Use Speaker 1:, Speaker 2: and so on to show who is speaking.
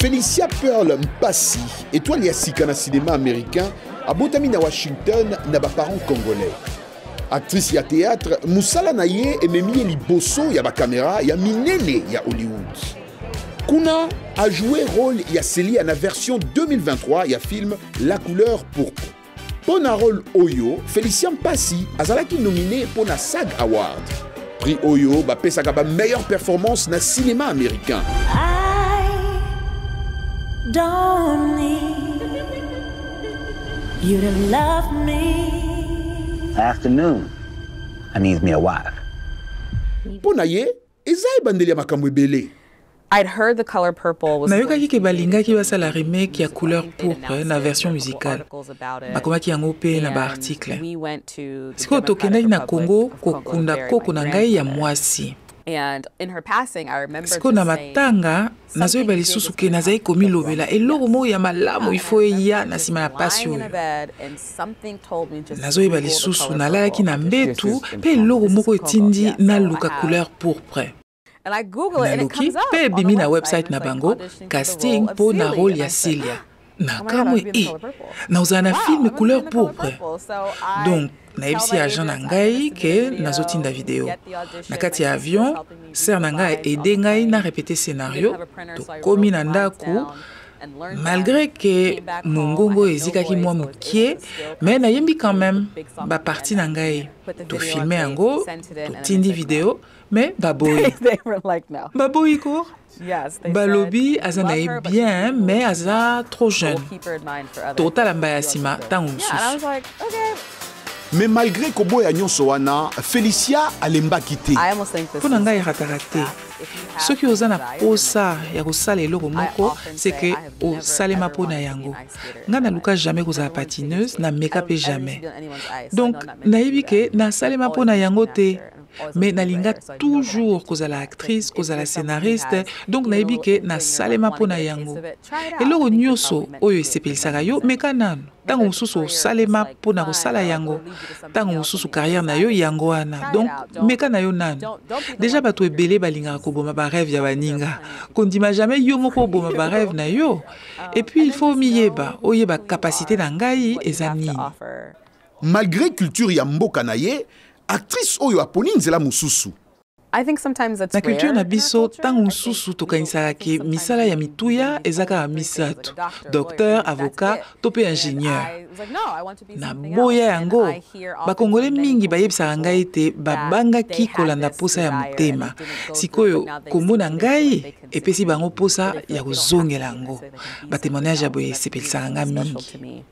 Speaker 1: Felicia Pearl Mpasi, étoile ya sika na cinéma américain, abotami na Washington na ba parents congolais. Actrice ya théâtre, musala na ye ememi liboso ya ba caméra ya minene ya Hollywood. Kuna a joué rôle ya Celia na version 2023 ya film La couleur pourpre. Pour na rôle Oyo, Felicia Mpasi azalaki nominé pour na SAG Award. Prix Oyo ba pesaka ba meilleure performance na cinéma américain.
Speaker 2: Don't need you to love me.
Speaker 3: Afternoon, I need me a wife.
Speaker 1: Pona ye, ezai bandeli ya makambo ebele.
Speaker 4: I'd heard The Color Purple was
Speaker 5: nayokaki ke balingaki basala remake ya Couleur Pourpre na version musicale. Bakomaki yango pe na ba article. Siko tokendaki na Congo kokunda koko na ngai ya mwasi.
Speaker 4: And in her passing, I remember
Speaker 5: siko na matanga nazoyeba lisusu ke nazali komilobela eloko moko ya malamu ifo eya na nsima ya pasi oyo nazoyeba lisusu nalalaki na mbetu mpe eloko moko etindi naluka Couleur Pourpre naluki mpe ebimi na website na bango casting mpo na role ya Celia nakamwe naozala na film Couleur Pourpre donc naebisi agent na ngai ke nazotinda video na kati ya avion ser na ngai aide ngai na répéter scénario tokomi na ndako malgré que mongongo ezikaki mwa mokie mais nayembi quand même ba partie na ngai to filmer yango totindi video mais baboyi baboyi ko balobi aza na ye bien mais aza trop jeune totala mbaya nsima ntango mosusu.
Speaker 1: Mais malgré koboya nyonso wana, Felicia alembaki te.
Speaker 5: Pona ngai rataka te. Soki oza na posa ya kosala eloko moko, c'est que osalema pona yango. Nga naluka jamais kozala patineuse, na make-up jamais. Donc nayebi ke nasalema pona yango te. Mais nalinga toujours kozala actrice, kozala scénariste, donc nayebi ke nasalema pona yango. Eloko nyonso oyo esepelisaka yo meka nano. Tango mosusu salema pona kosala yango. Tango mosusu carrière na yo yango wana. Donc meka na yo nano. Déjà bato ebele balingaka koboma ba rêve ya baninga. Kondima jamais yo moko boma ba rêve na yo. Et puis il faut miyeba, oyeba capacité na ngai eza nini.
Speaker 1: Malgré culture ya mboka na ye, actrice oyo aponi nzela mosusu.
Speaker 5: Na culture na biso tango mosusu tokanisaka ke misala ya mituya ezaka misato docteur, avocat, to pe ingénieur. Na boya yango bakongole mingi bayebisaka ngai te babangaki kolanda posa ya motema. Sikoyo komona ngai epesi bango posa ya kozongela yango. Ba témoignage ya boye esepelisaka nga mingi.